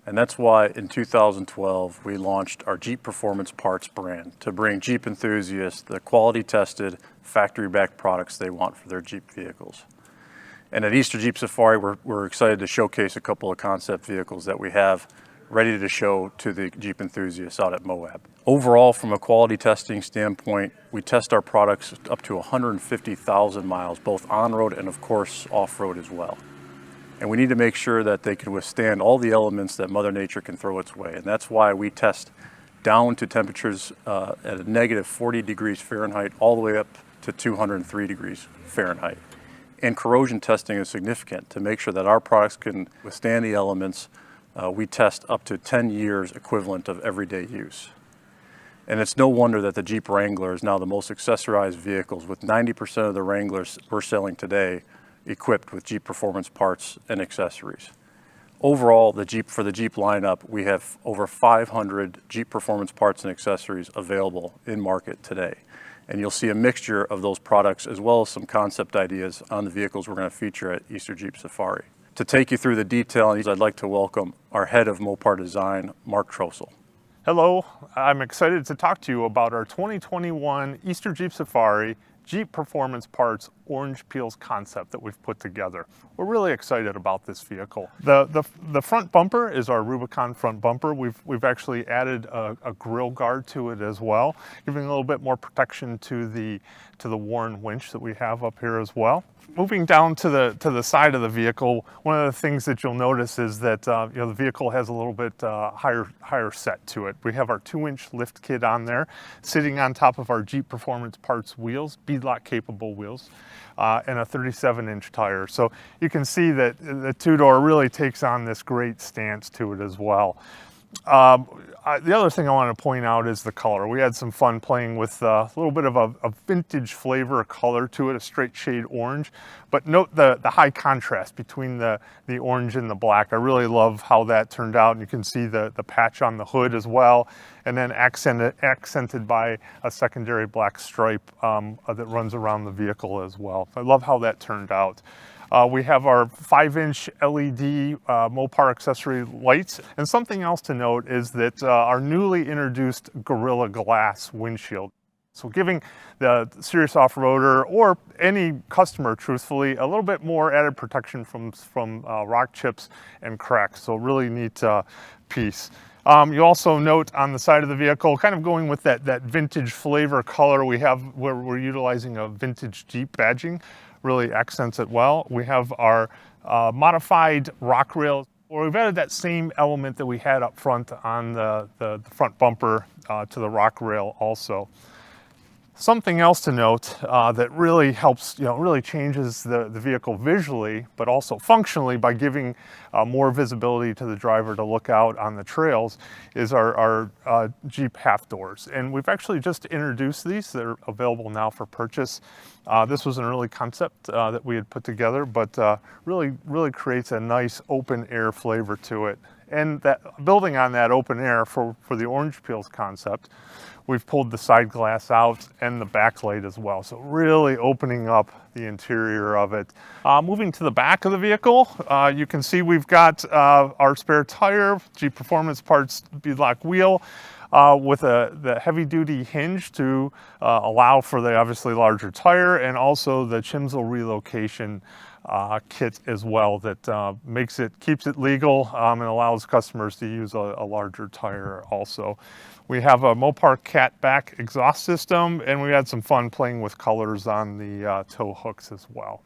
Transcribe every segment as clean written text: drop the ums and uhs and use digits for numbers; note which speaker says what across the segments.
Speaker 1: And that's why in 2012 we launched our Jeep Performance Parts brand to bring Jeep enthusiasts the quality tested, factory-backed products they want for their Jeep vehicles. And at Easter Jeep Safari, we're excited to showcase a couple of concept vehicles that we have ready to show to the Jeep enthusiasts out at Moab. Overall, from a quality testing standpoint, we test our products up to 150,000 miles, both on-road and of course off-road as well. And we need to make sure that they can withstand all the elements that Mother Nature can throw its way. And that's why we test down to temperatures at a negative 40 degrees Fahrenheit all the way up to 203 degrees Fahrenheit. And corrosion testing is significant to make sure that our products can withstand the elements. We test up to 10 years equivalent of everyday use. And it's no wonder that the Jeep Wrangler is now the most accessorized vehicles, with 90% of the Wranglers we're selling today equipped with Jeep Performance parts and accessories. Overall, for the Jeep lineup, we have over 500 Jeep Performance parts and accessories available in market today. And you'll see a mixture of those products as well as some concept ideas on the vehicles we're going to feature at Easter Jeep Safari. To take you through the detail, I'd like to welcome our head of Mopar Design, Mark Trossel.
Speaker 2: Hello, I'm excited to talk to you about our 2021 Easter Jeep Safari Jeep Performance Parts Orange Peels concept that we've put together. We're really excited about this vehicle. The front bumper is our Rubicon front bumper. We've actually added a grill guard to it as well, giving a little bit more protection to the Warren winch that we have up here as well. Moving down to the side of the vehicle, one of the things that you'll notice is that the vehicle has a little bit higher set to it. We have our 2-inch lift kit on there, sitting on top of our Jeep Performance Parts wheels, beadlock capable wheels, and a 37-inch tire. So you can see that the two-door really takes on this great stance to it as well. The other thing I want to point out is the color. We had some fun playing with a little bit of a vintage flavor color to it, a straight shade orange. But note the high contrast between the orange and the black. I really love how that turned out. And you can see the patch on the hood as well, and then accented by a secondary black stripe that runs around the vehicle as well. I love how that turned out. We have our 5-inch LED Mopar accessory lights. And something else to note is that our newly introduced Gorilla Glass windshield. So giving the serious off-roader or any customer, truthfully, a little bit more added protection from rock chips and cracks. So really neat piece. You also note on the side of the vehicle, kind of going with that vintage flavor color, we're utilizing a vintage Jeep badging. Really accents it well. We have our modified rock rail. Well, we've added that same element that we had up front on the front bumper to the rock rail also. Something else to note that really helps, really changes the vehicle visually, but also functionally by giving more visibility to the driver to look out on the trails, is our Jeep half doors. And we've actually just introduced these. They're available now for purchase. This was an early concept that we had put together, but really creates a nice open air flavor to it. And that, building on that open air for the orange peels concept, we've pulled the side glass out and the backlight as well. So really opening up the interior of it. Moving to the back of the vehicle, you can see we've got our spare tire, Jeep Performance Parts beadlock wheel, with the heavy-duty hinge to allow for the obviously larger tire, and also the Chimsel relocation kit as well that keeps it legal and allows customers to use a larger tire also. We have a Mopar Catback exhaust system, and we had some fun playing with colors on the tow hooks as well.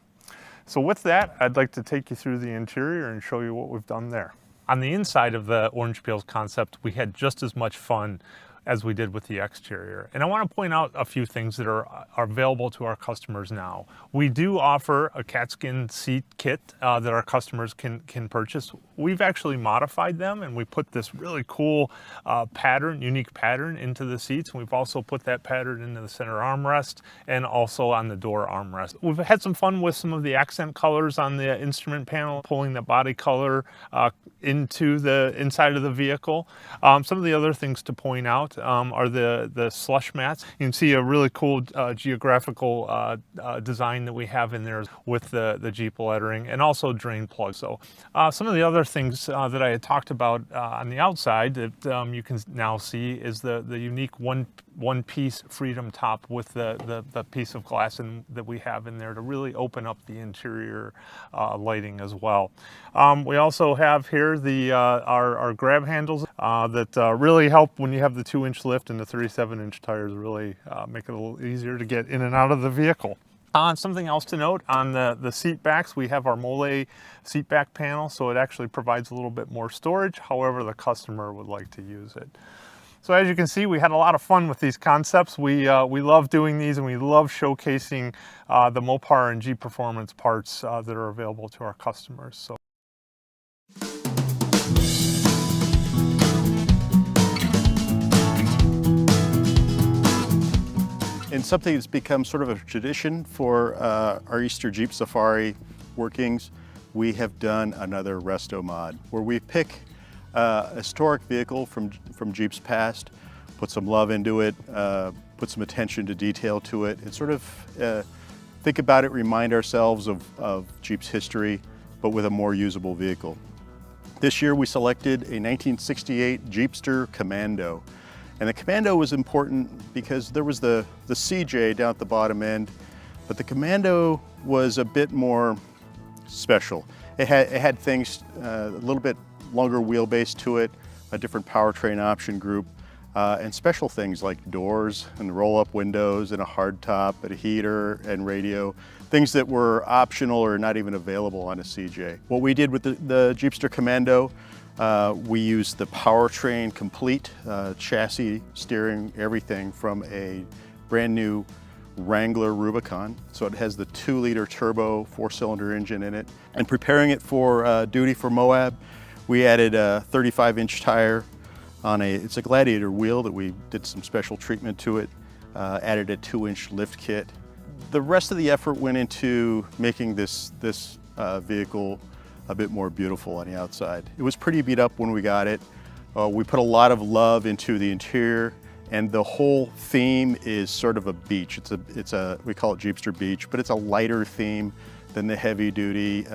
Speaker 2: So with that, I'd like to take you through the interior and show you what we've done there. On the inside of the Orange Peels concept, we had just as much fun as we did with the exterior. And I want to point out a few things that are available to our customers now. We do offer a catskin seat kit that our customers can purchase. We've actually modified them, and we put this really cool unique pattern into the seats. We've also put that pattern into the center armrest and also on the door armrest. We've had some fun with some of the accent colors on the instrument panel, pulling the body color into the inside of the vehicle. Some of the other things to point out are the slush mats. You can see a really cool geographical design that we have in there with the Jeep lettering, and also drain plugs. So some of the other other things that I had talked about on the outside that you can now see is the unique one-piece Freedom top with the piece of glass that we have in there to really open up the interior lighting as well. We also have here our grab handles that really help when you have the 2-inch lift, and the 37-inch tires really make it a little easier to get in and out of the vehicle. Something else to note, on the seat backs, we have our Moab seat back panel, so it actually provides a little bit more storage, however the customer would like to use it. So as you can see, we had a lot of fun with these concepts. We love doing these, and we love showcasing the Mopar and Jeep Performance parts that are available to our customers. So.
Speaker 3: And something that's become sort of a tradition for our Easter Jeep Safari workings, we have done another resto mod where we pick a historic vehicle from Jeep's past, put some love into it, put some attention to detail to it, and sort of think about it, remind ourselves of Jeep's history, but with a more usable vehicle. This year we selected a 1968 Jeepster Commando. And the Commando was important because there was the CJ down at the bottom end, but the Commando was a bit more special. It had things, a little bit longer wheelbase to it, a different powertrain option group, and special things like doors and roll-up windows and a hardtop and a heater and radio, things that were optional or not even available on a CJ. What we did with the Jeepster Commando, we used the powertrain complete, chassis, steering, everything from a brand new Wrangler Rubicon. So it has the 2-liter turbo 4-cylinder engine in it. And preparing it for duty for Moab, we added a 35-inch tire on it's a Gladiator wheel that we did some special treatment to it, added a 2-inch lift kit. The rest of the effort went into making this vehicle a bit more beautiful on the outside. It was pretty beat up when we got it. We put a lot of love into the interior, and the whole theme is sort of a beach. We call it Jeepster Beach, but it's a lighter theme than the heavy duty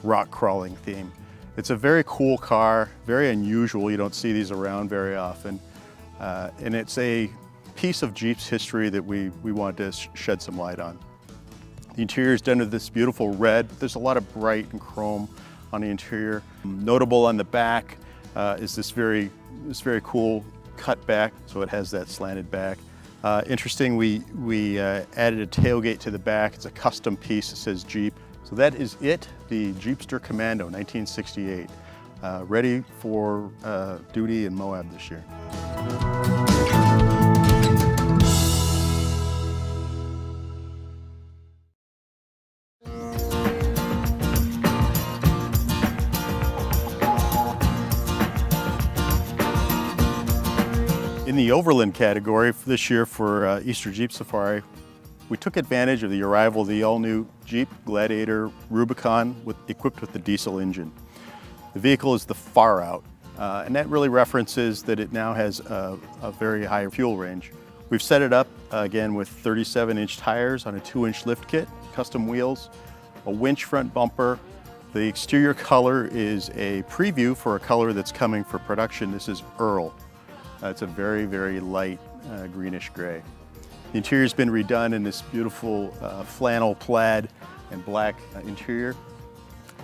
Speaker 3: rock crawling theme. It's a very cool car, very unusual. You don't see these around very often. And it's a piece of Jeep's history that we wanted to shed some light on. The interior is done with this beautiful red. There's a lot of bright and chrome on the interior. Notable on the back is this very cool cut back, so it has that slanted back. Interesting, we added a tailgate to the back. It's a custom piece that says Jeep. So that is it, the Jeepster Commando 1968, ready for duty in Moab this year. In the Overland category for this year for Easter Jeep Safari, we took advantage of the arrival of the all-new Jeep Gladiator Rubicon equipped with the diesel engine. The vehicle is the far out, and that really references that it now has a very high fuel range. We've set it up again with 37-inch tires on a 2-inch lift kit, custom wheels, a winch front bumper. The exterior color is a preview for a color that's coming for production. This is Earl. It's a very, very light greenish gray. The interior's been redone in this beautiful flannel plaid and black interior.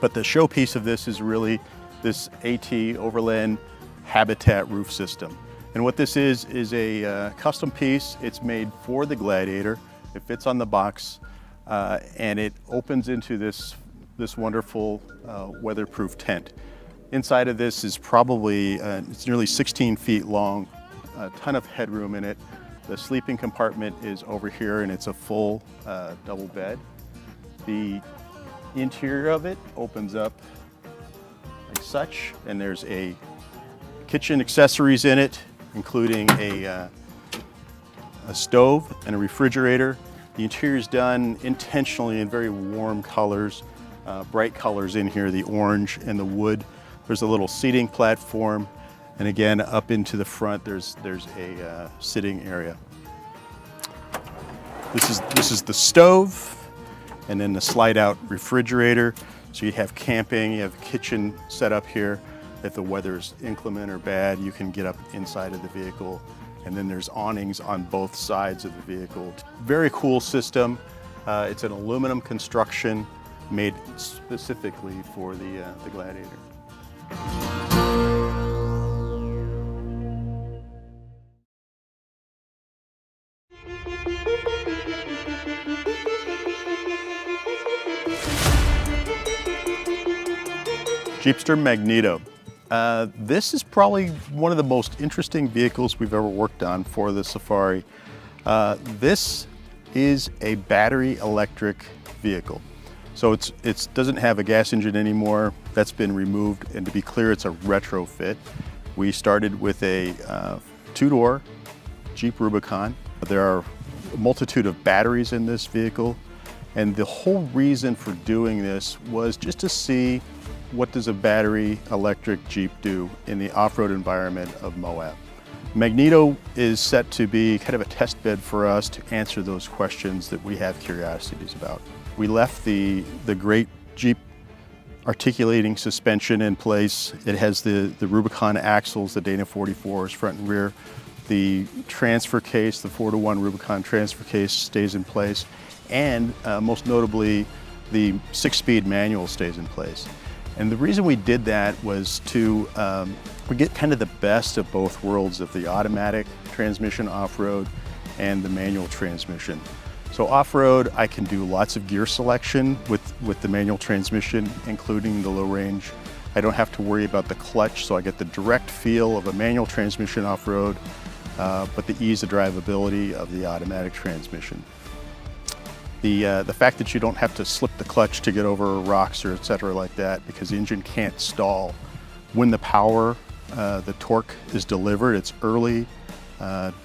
Speaker 3: But the showpiece of this is really this AT Overland Habitat roof system. And what this is a custom piece. It's made for the Gladiator. It fits on the box, and it opens into this wonderful weatherproof tent. Inside of this is probably, it's nearly 16 feet long, a ton of headroom in it. The sleeping compartment is over here, and it's a full double bed. The interior of it opens up like such, and there's a kitchen accessories in it, including a stove and a refrigerator. The interior is done intentionally in very warm colors, bright colors in here, the orange and the wood. There's a little seating platform, and again, up into the front, there's a sitting area. This is the stove, and then the slide-out refrigerator. So you have camping, you have a kitchen set up here. If the weather's inclement or bad, you can get up inside of the vehicle. And then there's awnings on both sides of the vehicle. Very cool system. It's an aluminum construction made specifically for the Gladiator. Jeepster Magneto. This is probably one of the most interesting vehicles we've ever worked on for the Safari. This is a battery electric vehicle. So it doesn't have a gas engine anymore. That's been removed, and to be clear, it's a retrofit. We started with a two-door Jeep Rubicon. There are a multitude of batteries in this vehicle, and the whole reason for doing this was just to see what does a battery electric Jeep do in the off-road environment of Moab. Magneto is set to be kind of a test bed for us to answer those questions that we have curiosities about. We left the great Jeep articulating suspension in place. It has the Rubicon axles, the Dana 44s front and rear. The transfer case, the 4-to-1 Rubicon transfer case stays in place. And most notably, the 6-speed manual stays in place. And the reason we did that was to we get kind of the best of both worlds of the automatic transmission off-road and the manual transmission. So off-road, I can do lots of gear selection with the manual transmission, including the low range. I don't have to worry about the clutch, so I get the direct feel of a manual transmission off-road, but the ease of drivability of the automatic transmission. The fact that you don't have to slip the clutch to get over rocks or et cetera like that, because the engine can't stall. When the power, the torque is delivered, it's early,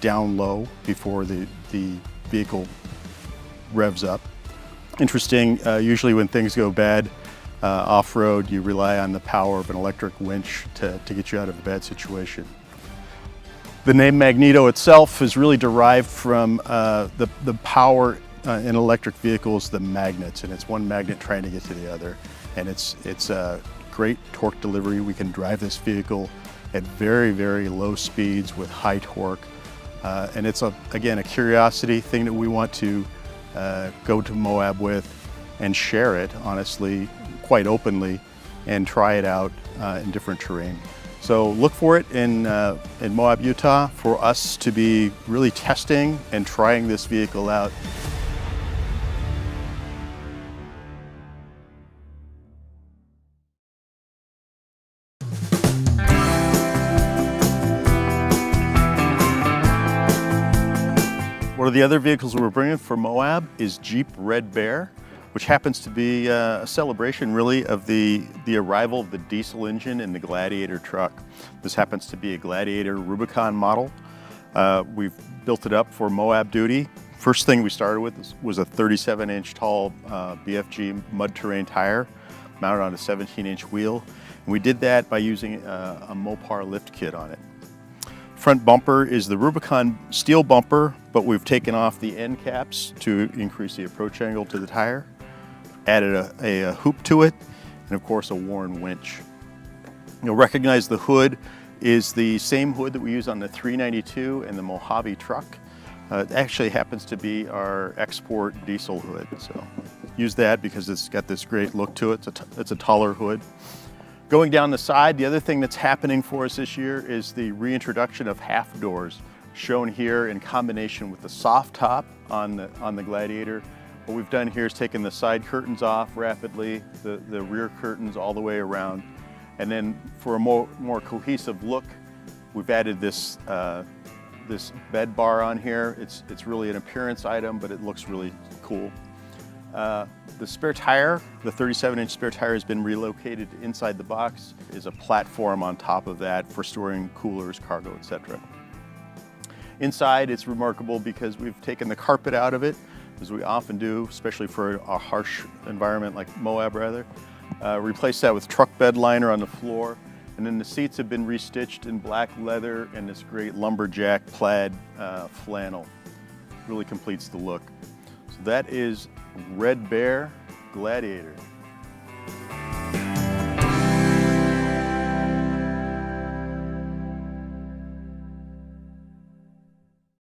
Speaker 3: down low before the vehicle revs up. Interesting, usually when things go bad off-road, you rely on the power of an electric winch to get you out of a bad situation. The name Magneto itself is really derived from the power in electric vehicles, the magnets, and it's one magnet trying to get to the other. And it's a great torque delivery. We can drive this vehicle at very, very low speeds with high torque. And it's, again, a curiosity thing that we want to go to Moab with and share it, honestly, quite openly, and try it out in different terrain. So look for it in Moab, Utah, for us to be really testing and trying this vehicle out. One of the other vehicles we're bringing for Moab is Jeep Red Bear, which happens to be a celebration really of the arrival of the diesel engine in the Gladiator truck. This happens to be a Gladiator Rubicon model. We've built it up for Moab duty. First thing we started with was a 37-inch tall BFG mud terrain tire mounted on a 17-inch wheel. And we did that by using a Mopar lift kit on it. Front bumper is the Rubicon steel bumper, but we've taken off the end caps to increase the approach angle to the tire, added a hoop to it, and of course a Warren winch. You'll recognize the hood is the same hood that we use on the 392 and the Mojave truck. It actually happens to be our export diesel hood, so use that because it's got this great look to it. It's a taller hood. Going down the side, the other thing that's happening for us this year is the reintroduction of half doors, shown here in combination with the soft top on the Gladiator. What we've done here is taken the side curtains off rapidly, the rear curtains all the way around, and then for a more cohesive look, we've added this this bed bar on here. It's really an appearance item, but it looks really cool. The spare tire, the 37-inch spare tire, has been relocated inside the box. There's a platform on top of that for storing coolers, cargo, etc. Inside, it's remarkable because we've taken the carpet out of it, as we often do, especially for a harsh environment like Moab, rather. Replaced that with truck bed liner on the floor, and then the seats have been restitched in black leather and this great lumberjack plaid flannel. Really completes the look. So that is Red Bear Gladiator.